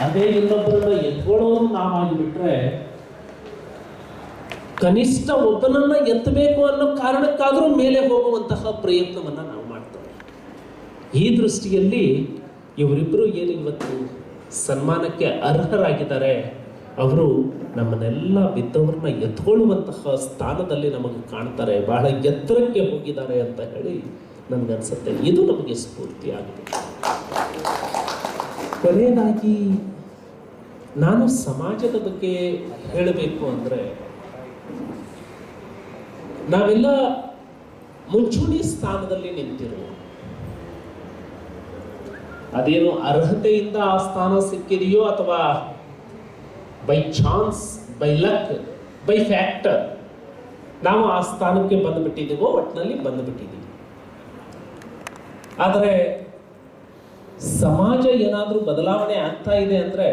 ಅದೇ ಇನ್ನೊಬ್ಬರನ್ನ ಎತ್ಕೊಳ್ಳೋರು ನಾವಾಗಿಬಿಟ್ರೆ ಕನಿಷ್ಠ ಒಬ್ಬನನ್ನ ಎತ್ತಬೇಕು ಅನ್ನೋ ಕಾರಣಕ್ಕಾದರೂ ಮೇಲೆ ಹೋಗುವಂತಹ ಪ್ರಯತ್ನವನ್ನ ನಾವು ಮಾಡ್ತೇವೆ. ಈ ದೃಷ್ಟಿಯಲ್ಲಿ ಇವರಿಬ್ಬರು ಏನು ಇವತ್ತು ಸನ್ಮಾನಕ್ಕೆ ಅರ್ಹರಾಗಿದ್ದಾರೆ, ಅವರು ನಮ್ಮನ್ನೆಲ್ಲ ಬಿದ್ದವ್ರನ್ನ ಎತ್ಕೊಳ್ಳುವಂತಹ ಸ್ಥಾನದಲ್ಲಿ ನಮಗೆ ಕಾಣ್ತಾರೆ, ಬಹಳ ಎತ್ತರಕ್ಕೆ ಹೋಗಿದ್ದಾರೆ ಅಂತ ಹೇಳಿ ನನಗನ್ಸುತ್ತೆ. ಇದು ನಮಗೆ ಸ್ಫೂರ್ತಿಯಾಗಿದೆ. ಕೊನೆಯದಾಗಿ ನಾನು ಸಮಾಜದ ಬಗ್ಗೆ ಹೇಳಬೇಕು ಅಂದರೆ, ನಾವೆಲ್ಲ ಮುಂಚೂಣಿ ಸ್ಥಾನದಲ್ಲಿ ನಿಂತಿರುವ, ಅದೇನು ಅರ್ಹತೆಯಿಂದ ಆ ಸ್ಥಾನ ಸಿಕ್ಕಿದೆಯೋ ಅಥವಾ by chance, by luck, by factor ನಾವು ಆ ಸ್ಥಾನಕ್ಕೆ ಬಂದುಬಿಟ್ಟಿದ್ದೀವೋ, ಒಟ್ಟಿನಲ್ಲಿ ಬಂದುಬಿಟ್ಟಿದ್ದೀವಿ. ಆದರೆ ಸಮಾಜ ಏನಾದರೂ ಬದಲಾವಣೆ ಆಗ್ತಾ ಇದೆ ಅಂದರೆ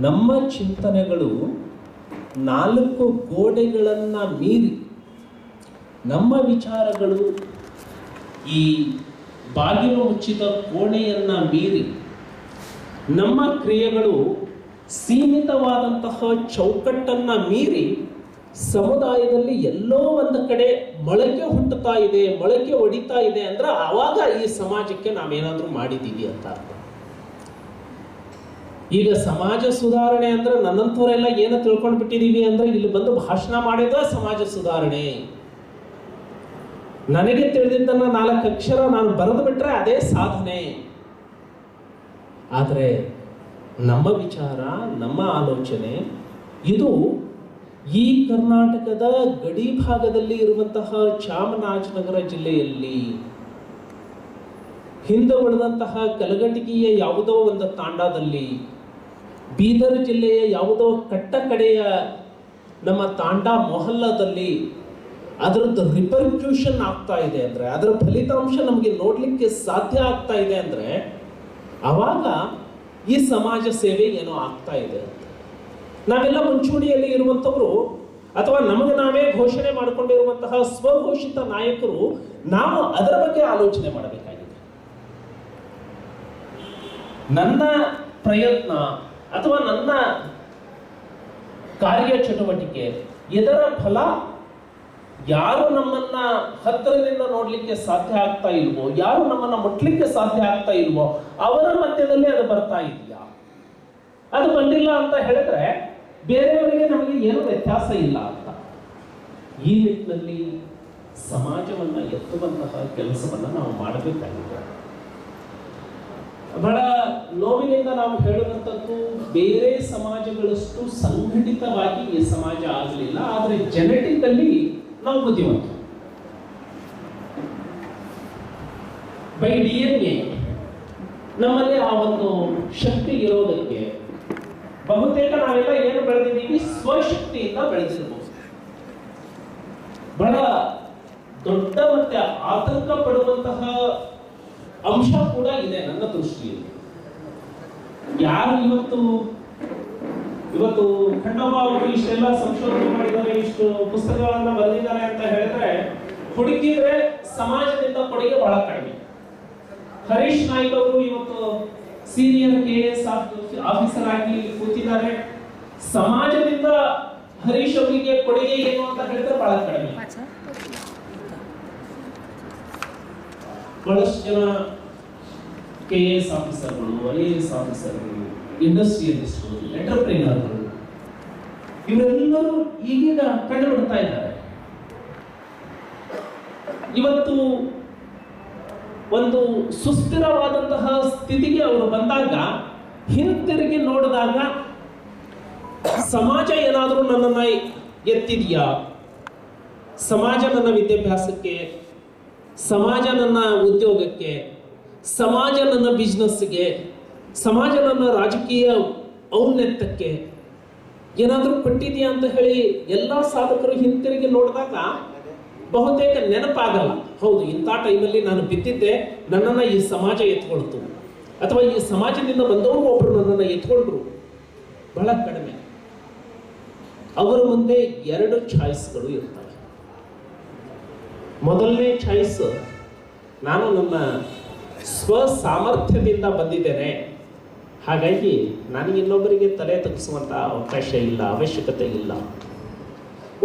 ನಮ್ಮ ಚಿಂತನೆಗಳು 4 ಗೋಡೆಗಳನ್ನು ಮೀರಿ, ನಮ್ಮ ವಿಚಾರಗಳು ಈ ಬಾಗಿಲು ಮುಚ್ಚಿದ ಕೋಣೆಯನ್ನು ಮೀರಿ, ನಮ್ಮ ಕ್ರಿಯೆಗಳು ಸೀಮಿತ ಸೀಮಿತವಾದಂತಹ ಚೌಕಟ್ಟನ್ನ ಮೀರಿ ಸಮುದಾಯದಲ್ಲಿ ಎಲ್ಲೋ ಒಂದು ಕಡೆ ಮೊಳಕೆ ಹುಟ್ಟುತ್ತಾ ಇದೆ, ಮೊಳಕೆ ಹೊಡಿತಾ ಇದೆ ಅಂದ್ರೆ ಆವಾಗ ಈ ಸಮಾಜಕ್ಕೆ ನಾವೇನಾದ್ರೂ ಮಾಡಿದ್ದೀವಿ ಅಂತ ಅರ್ಥ. ಈಗ ಸಮಾಜ ಸುಧಾರಣೆ ಅಂದ್ರೆ ನನ್ನಂಥವರೆಲ್ಲ ಏನು ತಿಳ್ಕೊಂಡು ಬಿಟ್ಟಿದೀವಿ ಅಂದ್ರೆ ಇಲ್ಲಿ ಬಂದು ಭಾಷಣ ಮಾಡಿದ ಸಮಾಜ ಸುಧಾರಣೆ, ನನಗೆ ತಿಳಿದಿದ್ದನ್ನ 4 ಅಕ್ಷರ ನಾನು ಬರೆದು ಬಿಟ್ರೆ ಅದೇ ಸಾಧನೆ. ಆದರೆ ನಮ್ಮ ವಿಚಾರ, ನಮ್ಮ ಆಲೋಚನೆ ಇದು ಈ ಕರ್ನಾಟಕದ ಗಡಿ ಭಾಗದಲ್ಲಿ ಇರುವಂತಹ ಚಾಮರಾಜನಗರ ಜಿಲ್ಲೆಯಲ್ಲಿ ಹಿಂದೆ ಉಳಿದಂತಹ ಕಲಘಟಗಿಯ ಯಾವುದೋ ಒಂದು ತಾಂಡಾದಲ್ಲಿ, ಬೀದರ್ ಜಿಲ್ಲೆಯ ಯಾವುದೋ ಕಟ್ಟ ಕಡೆಯ ನಮ್ಮ ತಾಂಡಾ ಮೊಹಲ್ಲಾದಲ್ಲಿ ಅದರದ್ದು ರಿಪರ್ಕ್ಯೂಷನ್ ಆಗ್ತಾ ಇದೆ ಅಂದ್ರೆ, ಅದರ ಫಲಿತಾಂಶ ನಮಗೆ ನೋಡ್ಲಿಕ್ಕೆ ಸಾಧ್ಯ ಆಗ್ತಾ ಇದೆ ಅಂದ್ರೆ ಆವಾಗ ಈ ಸಮಾಜ ಸೇವೆ ಏನೋ ಆಗ್ತಾ ಇದೆ ಅಂತ. ನಾವೆಲ್ಲ ಮುಂಚೂಣಿಯಲ್ಲಿ ಇರುವಂಥವರು ಅಥವಾ ನಮಗೆ ನಾವೇ ಘೋಷಣೆ ಮಾಡಿಕೊಂಡಿರುವಂತಹ ಸ್ವಘೋಷಿತ ನಾಯಕರು, ನಾವು ಅದರ ಬಗ್ಗೆ ಆಲೋಚನೆ ಮಾಡಬೇಕಾಗಿದೆ. ನನ್ನ ಪ್ರಯತ್ನ ಅಥವಾ ನನ್ನ ಕಾರ್ಯ ಚಟುವಟಿಕೆ ಇದರ ಫಲ ಯಾರು ನಮ್ಮನ್ನ ಹತ್ತಿರದಿಂದ ನೋಡ್ಲಿಕ್ಕೆ ಸಾಧ್ಯ ಆಗ್ತಾ ಇಲ್ವೋ, ಯಾರು ನಮ್ಮನ್ನ ಮುಟ್ಲಿಕ್ಕೆ ಸಾಧ್ಯ ಆಗ್ತಾ ಇಲ್ವೋ ಅವರ ಮಧ್ಯದಲ್ಲಿ ಅದು ಬರ್ತಾ ಇದೆಯಾ? ಅದು ಬಂದಿಲ್ಲ ಅಂತ ಹೇಳಿದ್ರೆ ಬೇರೆಯವರಿಗೆ ನಮಗೆ ಏನು ವ್ಯತ್ಯಾಸ ಇಲ್ಲ ಅಂತ. ಈ ನಿಟ್ಟಿನಲ್ಲಿ ಸಮಾಜವನ್ನ ಎತ್ತುವಂತಹ ಕೆಲಸವನ್ನ ನಾವು ಮಾಡಬೇಕಾಗಿದೆ. ಬಹಳ ನೋವಿನಿಂದ ನಾವು ಹೇಳುವಂಥದ್ದು, ಬೇರೆ ಸಮಾಜಗಳಷ್ಟು ಸಂಘಟಿತವಾಗಿ ಈ ಸಮಾಜ ಆಗಲಿಲ್ಲ, ಆದರೆ ಜೆನೆಟಿಕಲ್ಲಿ ನಾವು ಬುದ್ಧಿವಂತ. ಬೈ DNA ನಮ್ಮಲ್ಲಿ ಆ ಒಂದು ಶಕ್ತಿ ಇರೋದಕ್ಕೆ ಬಹುತೇಕ ನಾವೆಲ್ಲ ಏನು ಬೆಳೆದಿದ್ದೀವಿ, ಸ್ವಶಕ್ತಿಯಿಂದ ಬೆಳೆದಿರಬಹುದು. ಬಹಳ ದೊಡ್ಡ ಮತ್ತೆ ಆತಂಕ ಪಡುವಂತಹ ಅಂಶ ಕೂಡ ಇದೆ ನನ್ನ ದೃಷ್ಟಿಯಲ್ಲಿ. ಯಾರು ಇವತ್ತು ಖಂಡವ್ವ ಅವರು ಇಷ್ಟೆಲ್ಲ ಸಂಶೋಧನೆ ಮಾಡಿದ್ದಾರೆ, ಇಷ್ಟು ಪುಸ್ತಕಗಳನ್ನ ಬರೆದಿದ್ದಾರೆ ಅಂತ ಹೇಳಿದ್ರೆ ಹುಡುಕಿದ್ರೆ ಸಮಾಜದಿಂದ ಕೊಡುಗೆ ಬಹಳ ಕಡಿಮೆ. ಹರೀಶ್ ನಾಯ್ಕ್ ಅವರು ಇವತ್ತು ಸೀನಿಯರ್ KS ಆಫೀಸರ್ ಆಗಿ ಕೂತಿದ್ದಾರೆ. ಸಮಾಜದಿಂದ ಹರೀಶ್ ಅವರಿಗೆ ಕೊಡುಗೆ ಏನು ಅಂತ ಹೇಳಿದ್ರೆ ಬಹಳ ಕಡಿಮೆ. ಬಹಳಷ್ಟು ಜನ KS ಆಫೀಸರ್ಗಳು, IAS ಆಫೀಸರ್ಗಳು, ಇಂಡಸ್ಟ್ರಿಯಲಿಸ್ಟ್ಗಳು, ಎಂಟರ್ಪ್ರಿನರ್ಗಳು ಇವರೆಲ್ಲರೂ ಈಗೀಗ ಕಂಡು ಬಿಡ್ತಾ ಇದ್ದಾರೆ. ಇವತ್ತು ಒಂದು ಸುಸ್ಥಿರವಾದಂತಹ ಸ್ಥಿತಿಗೆ ಅವರು ಬಂದಾಗ ಹಿಂತಿರುಗಿ ನೋಡಿದಾಗ ಸಮಾಜ ಏನಾದರೂ ನನ್ನನ್ನ ಎತ್ತಿದೆಯಾ, ಸಮಾಜ ನನ್ನ ವಿದ್ಯಾಭ್ಯಾಸಕ್ಕೆ, ಸಮಾಜ ನನ್ನ ಉದ್ಯೋಗಕ್ಕೆ, ಸಮಾಜ ನನ್ನ ಬಿಸ್ನೆಸ್ಗೆ, ಸಮಾಜ ನನ್ನ ರಾಜಕೀಯ ಔನ್ನತ್ಯಕ್ಕೆ ಏನಾದರೂ ಕೊಟ್ಟಿದೆಯಾ ಅಂತ ಹೇಳಿ ಎಲ್ಲ ಸಾಧಕರು ಹಿಂತಿರುಗಿ ನೋಡಿದಾಗ ಬಹುತೇಕ ನೆನಪಾಗಲ್ಲ. ಹೌದು, ಇಂಥ ಟೈಮಲ್ಲಿ ನಾನು ಬಿದ್ದಿದ್ದೆ, ನನ್ನನ್ನು ಈ ಸಮಾಜ ಎತ್ಕೊಳ್ತು, ಅಥವಾ ಈ ಸಮಾಜದಿಂದ ಬಂದವರು ಒಬ್ಬರು ನನ್ನನ್ನು ಎತ್ಕೊಂಡ್ರು, ಬಹಳ ಕಡಿಮೆ. ಅವರ ಮುಂದೆ 2 ಚಾಯ್ಸ್ಗಳು ಇರ್ತವೆ. ಮೊದಲನೇ ಚಾಯ್ಸ್, ನಾನು ನನ್ನ ಸ್ವ ಸಾಮರ್ಥ್ಯದಿಂದ ಬಂದಿದ್ದೇನೆ, ಹಾಗಾಗಿ ನನಗೆ ಇನ್ನೊಬ್ಬರಿಗೆ ತಲೆ ತಗ್ಗಿಸುವಂಥ ಅವಕಾಶ ಇಲ್ಲ, ಅವಶ್ಯಕತೆ ಇಲ್ಲ.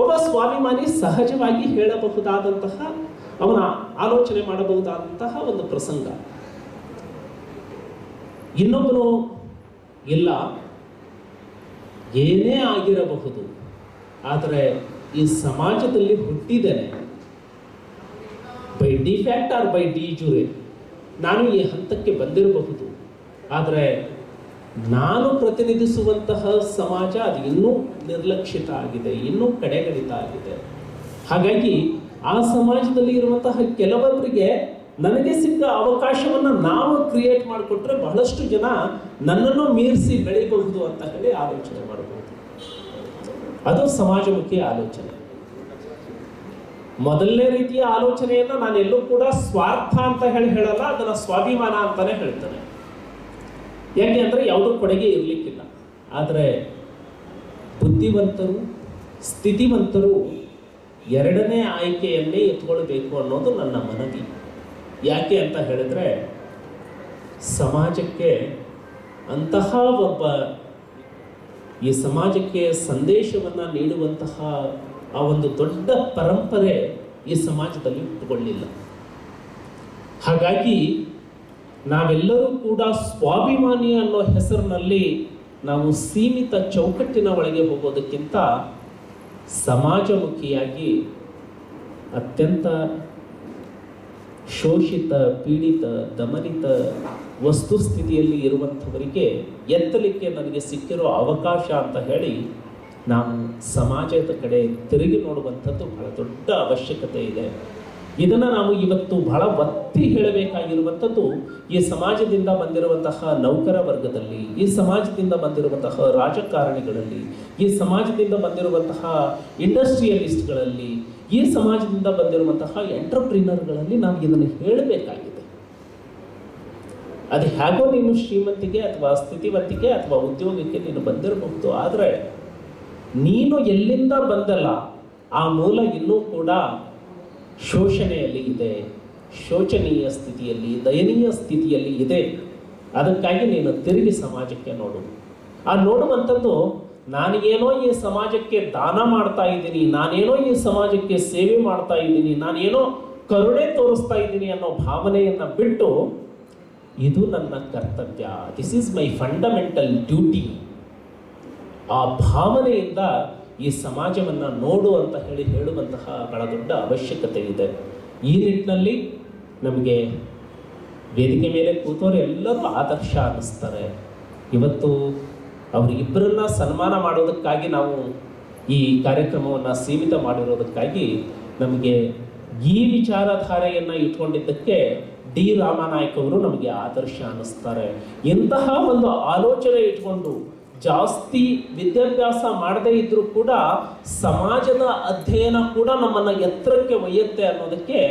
ಒಬ್ಬ ಸ್ವಾಭಿಮಾನಿ ಸಹಜವಾಗಿ ಹೇಳಬಹುದಾದಂತಹ, ಅವನ ಆಲೋಚನೆ ಮಾಡಬಹುದಾದಂತಹ ಒಂದು ಪ್ರಸಂಗ. ಇನ್ನೊಬ್ಬನು ಇಲ್ಲ, ಏನೇ ಆಗಿರಬಹುದು, ಆದರೆ ಈ ಸಮಾಜದಲ್ಲಿ ಹುಟ್ಟಿದ್ದೇನೆ, ಬೈ ಡಿಫ್ಯಾಕ್ಟ್ ಆರ್ ಬೈ ಡಿ ಜುರೆ ನಾನು ಈ ಹಂತಕ್ಕೆ ಬಂದಿರಬಹುದು, ಆದರೆ ನಾನು ಪ್ರತಿನಿಧಿಸುವಂತಹ ಸಮಾಜ ಅದು ಇನ್ನೂ ನಿರ್ಲಕ್ಷಿತ ಆಗಿದೆ, ಇನ್ನೂ ಕಡೆಗಣಿತ ಆಗಿದೆ. ಹಾಗಾಗಿ ಆ ಸಮಾಜದಲ್ಲಿ ಇರುವಂತಹ ಕೆಲವೊಬ್ಬರಿಗೆ ನನಗೆ ಸಿಕ್ಕ ಅವಕಾಶವನ್ನು ನಾವು ಕ್ರಿಯೇಟ್ ಮಾಡಿಕೊಟ್ರೆ ಬಹಳಷ್ಟು ಜನ ನನ್ನನ್ನು ಮೀರಿಸಿ ಬೆಳೆಯಬಹುದು ಅಂತ ಹೇಳಿ ಆಲೋಚನೆ ಮಾಡಬಹುದು. ಅದು ಸಮಾಜಮುಖಿ ಆಲೋಚನೆ. ಮೊದಲನೇ ರೀತಿಯ ಆಲೋಚನೆಯನ್ನ ನಾನು ಎಲ್ಲೂ ಕೂಡ ಸ್ವಾರ್ಥ ಅಂತ ಹೇಳಲ್ಲ, ಅದನ್ನ ಸ್ವಾಭಿಮಾನ ಅಂತಾನೆ ಹೇಳ್ತಾನೆ. ಯಾಕೆ ಅಂದ್ರೆ ಯಾವುದೂ ಕೊಡುಗೆ ಇರಲಿಕ್ಕಿಲ್ಲ. ಆದರೆ ಬುದ್ಧಿವಂತರು, ಸ್ಥಿತಿವಂತರು 2ನೇ ಆಯ್ಕೆಯನ್ನೇ ಎತ್ಕೊಳ್ಬೇಕು ಅನ್ನೋದು ನನ್ನ ಮನವಿ. ಯಾಕೆ ಅಂತ ಹೇಳಿದ್ರೆ ಸಮಾಜಕ್ಕೆ ಅಂತಹ ಒಬ್ಬ ಈ ಸಮಾಜಕ್ಕೆ ಸಂದೇಶವನ್ನು ನೀಡುವಂತಹ ಆ ಒಂದು ದೊಡ್ಡ ಪರಂಪರೆ ಈ ಸಮಾಜದಲ್ಲಿ ಹುಟ್ಟುಕೊಳ್ಳಿಲ್ಲ. ಹಾಗಾಗಿ ನಾವೆಲ್ಲರೂ ಕೂಡ ಸ್ವಾಭಿಮಾನಿ ಅನ್ನೋ ಹೆಸರಿನಲ್ಲಿ ನಾವು ಸೀಮಿತ ಚೌಕಟ್ಟಿನ ಒಳಗೆ ಹೋಗೋದಕ್ಕಿಂತ ಸಮಾಜಮುಖಿಯಾಗಿ ಅತ್ಯಂತ ಶೋಷಿತ, ಪೀಡಿತ, ದಮನಿತ ವಸ್ತುಸ್ಥಿತಿಯಲ್ಲಿ ಇರುವಂಥವರಿಗೆ ಎತ್ತಲಿಕ್ಕೆ ನನಗೆ ಸಿಕ್ಕಿರೋ ಅವಕಾಶ ಅಂತ ಹೇಳಿ ನಾವು ಸಮಾಜದ ಕಡೆ ತಿರುಗಿ ನೋಡುವಂಥದ್ದು ಬಹಳ ದೊಡ್ಡ ಅವಶ್ಯಕತೆ ಇದೆ. ಇದನ್ನು ನಾವು ಇವತ್ತು ಬಹಳ ಒತ್ತಿ ಹೇಳಬೇಕಾಗಿರುವಂಥದ್ದು ಈ ಸಮಾಜದಿಂದ ಬಂದಿರುವಂತಹ ನೌಕರ ವರ್ಗದಲ್ಲಿ, ಈ ಸಮಾಜದಿಂದ ಬಂದಿರುವಂತಹ ರಾಜಕಾರಣಿಗಳಲ್ಲಿ, ಈ ಸಮಾಜದಿಂದ ಬಂದಿರುವಂತಹ ಇಂಡಸ್ಟ್ರಿಯಲಿಸ್ಟ್ಗಳಲ್ಲಿ, ಈ ಸಮಾಜದಿಂದ ಬಂದಿರುವಂತಹ ಎಂಟರ್ಪ್ರಿನರ್ಗಳಲ್ಲಿ ನಾವು ಇದನ್ನು ಹೇಳಬೇಕಾಗಿದೆ. ಅದು ಹೇಗೋ ನೀನು ಶ್ರೀಮಂತಿಗೆ ಅಥವಾ ಸ್ಥಿತಿವಂತಿಕೆ ಅಥವಾ ಉದ್ಯೋಗಕ್ಕೆ ನೀನು ಬಂದಿರಬಹುದು, ಆದರೆ ನೀನು ಎಲ್ಲಿಂದ ಬಂದಲ್ಲ ಆ ಮೂಲ ಇನ್ನೂ ಕೂಡ ಶೋಷಣೆಯಲ್ಲಿ ಇದೆ, ಶೋಚನೀಯ ಸ್ಥಿತಿಯಲ್ಲಿ, ದಯನೀಯ ಸ್ಥಿತಿಯಲ್ಲಿ ಇದೆ. ಅದಕ್ಕಾಗಿ ನೀನು ತಿರುಗಿ ಸಮಾಜಕ್ಕೆ ನೋಡು. ಆ ನೋಡುವಂಥದ್ದು ನಾನೇನೋ ಈ ಸಮಾಜಕ್ಕೆ ದಾನ ಮಾಡ್ತಾ ಇದ್ದೀನಿ, ನಾನೇನೋ ಈ ಸಮಾಜಕ್ಕೆ ಸೇವೆ ಮಾಡ್ತಾ ಇದ್ದೀನಿ, ನಾನೇನೋ ಕರುಣೆ ತೋರಿಸ್ತಾ ಇದ್ದೀನಿ ಅನ್ನೋ ಭಾವನೆಯನ್ನು ಬಿಟ್ಟು ಇದು ನನ್ನ ಕರ್ತವ್ಯ, this is my fundamental duty, ಆ ಭಾವನೆಯಿಂದ ಈ ಸಮಾಜವನ್ನು ನೋಡು ಅಂತ ಹೇಳುವಂತಹ ಬಹಳ ದೊಡ್ಡ ಅವಶ್ಯಕತೆ ಇದೆ. ಈ ನಿಟ್ಟಿನಲ್ಲಿ ನಮಗೆ ವೇದಿಕೆ ಮೇಲೆ ಕೂತವರು ಎಲ್ಲರೂ ಆದರ್ಶ ಅನ್ನಿಸ್ತಾರೆ. ಇವತ್ತು ಅವರಿಬ್ಬರನ್ನ ಸನ್ಮಾನ ಮಾಡೋದಕ್ಕಾಗಿ ನಾವು ಈ ಕಾರ್ಯಕ್ರಮವನ್ನು ಸೀಮಿತ ಮಾಡಿರೋದಕ್ಕಾಗಿ ನಮಗೆ ಈ ವಿಚಾರಧಾರೆಯನ್ನು ಇಟ್ಕೊಂಡಿದ್ದಕ್ಕೆ ಡಿ ರಾಮನಾಯ್ಕ ಅವರು ನಮಗೆ ಆದರ್ಶ ಅನ್ನಿಸ್ತಾರೆ. ಇಂತಹ ಒಂದು ಆಲೋಚನೆ ಇಟ್ಕೊಂಡು ಜಾಸ್ತಿ ವಿದ್ಯಾಭ್ಯಾಸ ಮಾಡದೇ ಇದ್ರೂ ಕೂಡ ಸಮಾಜದ ಅಧ್ಯಯನ ಕೂಡ ನಮ್ಮನ್ನು ಎತ್ತರಕ್ಕೆ ಒಯ್ಯುತ್ತೆ ಅನ್ನೋದಕ್ಕೆ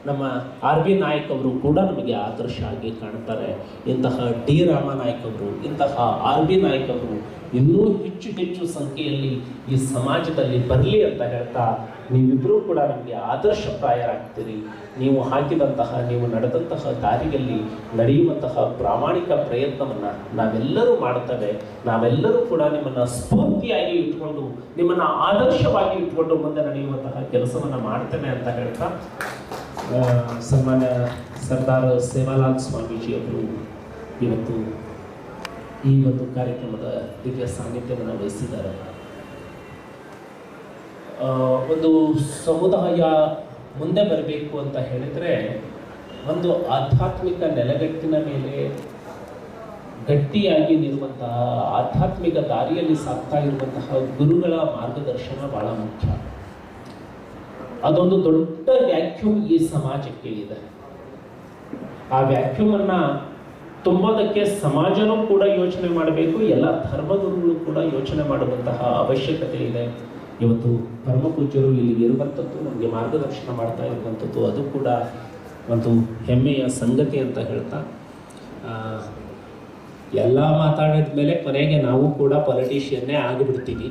ನಮ್ಮ ಆರ್ ಬಿ ನಾಯಕ್ ಅವರು ಕೂಡ ನಮಗೆ ಆದರ್ಶ ಆಗಿ ಕಾಣ್ತಾರೆ. ಇಂತಹ ಡಿ ರಾಮನಾಯ್ಕ ಅವರು, ಇಂತಹ ಆರ್ ಬಿ ನಾಯಕ್ ಅವರು ಇನ್ನೂ ಹೆಚ್ಚು ಹೆಚ್ಚು ಸಂಖ್ಯೆಯಲ್ಲಿ ಈ ಸಮಾಜದಲ್ಲಿ ಬರಲಿ ಅಂತ ಹೇಳ್ತಾ, ನೀವಿಬ್ಬರೂ ಕೂಡ ನಮಗೆ ಆದರ್ಶಪ್ರಾಯರಾಗ್ತೀರಿ. ನೀವು ಹಾಕಿದಂತಹ, ನೀವು ನಡೆದಂತಹ ದಾರಿಯಲ್ಲಿ ನಡೆಯುವಂತಹ ಪ್ರಾಮಾಣಿಕ ಪ್ರಯತ್ನವನ್ನು ನಾವೆಲ್ಲರೂ ಮಾಡ್ತೇವೆ. ನಾವೆಲ್ಲರೂ ಕೂಡ ನಿಮ್ಮನ್ನು ಸ್ಫೂರ್ತಿಯಾಗಿ ಇಟ್ಕೊಂಡು, ನಿಮ್ಮನ್ನು ಆದರ್ಶವಾಗಿ ಇಟ್ಕೊಂಡು ಮುಂದೆ ನಡೆಯುವಂತಹ ಕೆಲಸವನ್ನು ಮಾಡ್ತೇನೆ ಅಂತ ಹೇಳ್ತಾ, ಸನ್ಮಾನ್ಯ ಸರ್ದಾರ್ ಸೇವಾಲಾಲ್ ಸ್ವಾಮೀಜಿಯವರು ಇವತ್ತು ಈ ಒಂದು ಕಾರ್ಯಕ್ರಮದ ದಿವ್ಯ ಸಾನ್ನಿಧ್ಯವನ್ನು ವಹಿಸಿದ್ದಾರೆ. ಒಂದು ಸಮುದಾಯ ಮುಂದೆ ಬರಬೇಕು ಅಂತ ಹೇಳಿದರೆ ಒಂದು ಆಧ್ಯಾತ್ಮಿಕ ನೆಲೆಗಟ್ಟಿನ ಮೇಲೆ ಗಟ್ಟಿಯಾಗಿ ನಿಲ್ಲುವಂತಹ, ಆಧ್ಯಾತ್ಮಿಕ ದಾರಿಯಲ್ಲಿ ಸಾಗ್ತಾ ಇರುವಂತಹ ಗುರುಗಳ ಮಾರ್ಗದರ್ಶನ ಬಹಳ ಮುಖ್ಯ. ಅದೊಂದು ದೊಡ್ಡ ವ್ಯಾಕ್ಯೂಮ್ ಈ ಸಮಾಜಕ್ಕೆ ಇದೆ. ಆ ವ್ಯಾಕ್ಯೂಮನ್ನು ತುಂಬೋದಕ್ಕೆ ಸಮಾಜನೂ ಕೂಡ ಯೋಚನೆ ಮಾಡಬೇಕು, ಎಲ್ಲ ಧರ್ಮದವರು ಕೂಡ ಯೋಚನೆ ಮಾಡುವಂತಹ ಅವಶ್ಯಕತೆ ಇದೆ. ಇವತ್ತು ಪರಮ ಪೂಜ್ಯರು ಇಲ್ಲಿಗೆ ಇರುವಂಥದ್ದು, ನಮಗೆ ಮಾರ್ಗದರ್ಶನ ಮಾಡ್ತಾ ಇರುವಂಥದ್ದು, ಅದು ಕೂಡ ಒಂದು ಹೆಮ್ಮೆಯ ಸಂಗತಿ ಅಂತ ಹೇಳ್ತಾ, ಎಲ್ಲ ಮಾತಾಡಿದ ಮೇಲೆ ಕೊನೆಗೆ ನಾವು ಕೂಡ ಪೊಲಿಟಿಷಿಯನ್ನೇ ಆಗಿಬಿಡ್ತೀವಿ,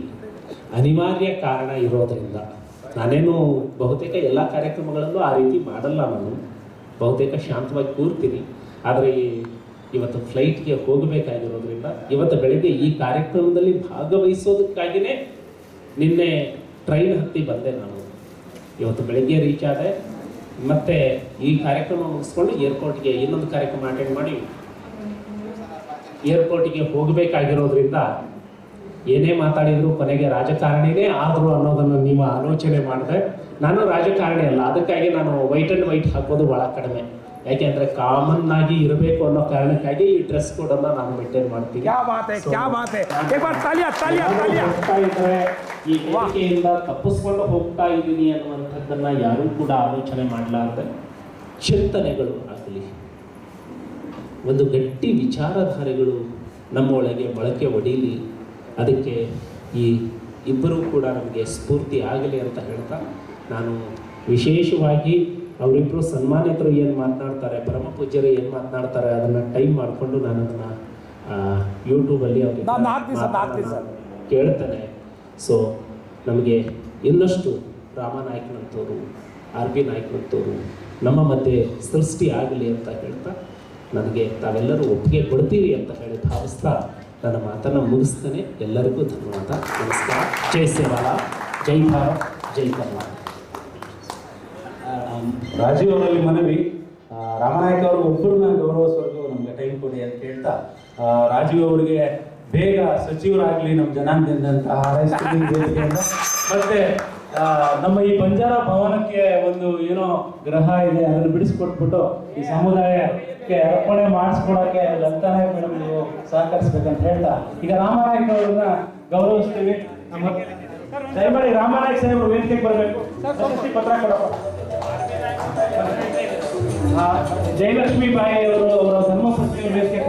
ಅನಿವಾರ್ಯ ಕಾರಣ ಇರೋದರಿಂದ. ನಾನೇನು ಬಹುತೇಕ ಎಲ್ಲ ಕಾರ್ಯಕ್ರಮಗಳಲ್ಲೂ ಆ ರೀತಿ ಮಾಡಲ್ಲ, ನಾನು ಬಹುತೇಕ ಶಾಂತವಾಗಿ ಕೂರ್ತೀನಿ. ಆದರೆ ಇವತ್ತು ಫ್ಲೈಟ್ಗೆ ಹೋಗಬೇಕಾಗಿರೋದ್ರಿಂದ ಇವತ್ತು ಬೆಳಗ್ಗೆ ಈ ಕಾರ್ಯಕ್ರಮದಲ್ಲಿ ಭಾಗವಹಿಸೋದಕ್ಕಾಗಿಯೇ ನಿನ್ನೆ ಟ್ರೈನ್ ಹತ್ತಿ ಬಂದೆ. ನಾನು ಇವತ್ತು ಬೆಳಗ್ಗೆ ರೀಚ್ ಆದೆ, ಮತ್ತು ಈ ಕಾರ್ಯಕ್ರಮ ಮುಗಿಸ್ಕೊಂಡು ಏರ್ಪೋರ್ಟ್ಗೆ ಇನ್ನೊಂದು ಕಾರ್ಯಕ್ರಮ ಅಟೆಂಡ್ ಮಾಡಿ ಏರ್ಪೋರ್ಟಿಗೆ ಹೋಗಬೇಕಾಗಿರೋದ್ರಿಂದ ಏನೇ ಮಾತಾಡಿದ್ರು ಕೊನೆಗೆ ರಾಜಕಾರಣಿನೇ ಆದರು ಅನ್ನೋದನ್ನು ನೀವು ಆಲೋಚನೆ ಮಾಡಿದೆ. ನಾನು ರಾಜಕಾರಣಿ ಅಲ್ಲ, ಅದಕ್ಕಾಗಿ ನಾನು ವೈಟ್ ಆ್ಯಂಡ್ ವೈಟ್ ಹಾಕೋದು ಭಾಳ ಕಡಿಮೆ. ಯಾಕೆಂದರೆ ಕಾಮನ್ ಆಗಿ ಇರಬೇಕು ಅನ್ನೋ ಕಾರಣಕ್ಕಾಗಿ ಈ ಡ್ರೆಸ್ ಕೋಡನ್ನು ನಾನು ಮೇಂಟೈನ್ ಮಾಡ್ತೀನಿ. ಈ ವೇದಿಕೆಯಿಂದ ತಪ್ಪಿಸ್ಕೊಂಡು ಹೋಗ್ತಾ ಇದ್ದೀನಿ ಅನ್ನುವಂಥದ್ದನ್ನು ಯಾರೂ ಕೂಡ ಆಲೋಚನೆ ಮಾಡಲಾರ್ದೆ, ಚಿಂತನೆಗಳು ಆಗಲಿ, ಒಂದು ಗಟ್ಟಿ ವಿಚಾರಧಾರೆಗಳು ನಮ್ಮ ಒಳಗೆ ಮೊಳಕೆ ಒಡೀಲಿ, ಅದಕ್ಕೆ ಈ ಇಬ್ಬರೂ ಕೂಡ ನಮಗೆ ಸ್ಫೂರ್ತಿ ಆಗಲಿ ಅಂತ ಹೇಳ್ತಾ, ನಾನು ವಿಶೇಷವಾಗಿ ಅವರಿಬ್ಬರು ಸನ್ಮಾನಿತರು ಏನು ಮಾತನಾಡ್ತಾರೆ, ಪರಮ ಪೂಜ್ಯರು ಏನು ಮಾತನಾಡ್ತಾರೆ ಅದನ್ನು ಟೈಮ್ ಮಾಡಿಕೊಂಡು ನಾನು ಅದನ್ನು ಯೂಟ್ಯೂಬಲ್ಲಿ ಅವ್ರಿಗೆ ಕೇಳ್ತೇನೆ. ಸೊ ನಮಗೆ ಇನ್ನಷ್ಟು ರಾಮನಾಯ್ಕನಂತವರು, ಆರ್ ಬಿ ನಾಯ್ಕನಂತವರು ನಮ್ಮ ಮಧ್ಯೆ ಸೃಷ್ಟಿ ಆಗಲಿ ಅಂತ ಹೇಳ್ತಾ, ನನಗೆ ತಾವೆಲ್ಲರೂ ಒಪ್ಪಿಗೆ ಕೊಡ್ತೀವಿ ಅಂತ ಹೇಳಿ ಭಾವಿಸ್ತಾ ನನ್ನ ಮಾತನ್ನು ಮುಗಿಸ್ತೇನೆ. ಎಲ್ಲರಿಗೂ ಧನ್ಯವಾದ. ನಮಸ್ಕಾರ. ಜೈ ಸೇವಾಲಾಲ್, ಜೈ ಭಾರತ್, ಜೈ ಕರ್ನಾಟಕ. ರಾಜೀವ್ ಅವರಲ್ಲಿ ಮನವಿ, ರಾಮನಾಯಕ್ ಅವರು ಒಬ್ಬರನ್ನ ಗೌರವಿಸೋರ್ಗು ನಮ್ಗೆ ಟೈಮ್ ಕೊಡಿ ಅಂತ ಹೇಳ್ತಾ, ರಾಜೀವ್ ಅವರಿಗೆ ಬೇಗ ಸಚಿವರಾಗಲಿ ನಮ್ಮ ಜನಾಂಗದಿಂದ ಅಂತ ಹಾರೈಸ್ತೀನಿ ವೇದಿಕೆಯಿಂದ. ಮತ್ತೆ ನಮ್ಮ ಈ ಬಂಜಾರ ಭವನಕ್ಕೆ ಒಂದು ಏನೋ ಗ್ರಹ ಇದೆ, ಅದನ್ನು ಬಿಡಿಸ್ಕೊಟ್ಬಿಟ್ಟು ಈ ಸಮುದಾಯಕ್ಕೆ ಅರ್ಪಣೆ ಮಾಡಿಸ್ಕೊಡೋಕ್ಕೆ ಲಲಿತಾನಾಯಕ್ ಮೇಡಮ್ ನೀವು ಸಹಕರಿಸ್ಬೇಕಂತ ಹೇಳ್ತಾ, ಈಗ ರಾಮನಾಯಕ್ ಅವ್ರನ್ನ ಗೌರವಿಸ್ತೀವಿ. ನಮ್ಮ ದಯಮಾಡಿ ರಾಮನಾಯಕ್ ಸಾಹೇಬರು ವೇದಿಕೆಗೆ ಬರಬೇಕು. ಪತ್ರ ಕೊಡಪ್ಪ. ಜಯಲಕ್ಷ್ಮಿ ಬಾಯಿ ಅವರು ಅವರ ಧರ್ಮಪತ್ನಿ ವೇದಿಕೆ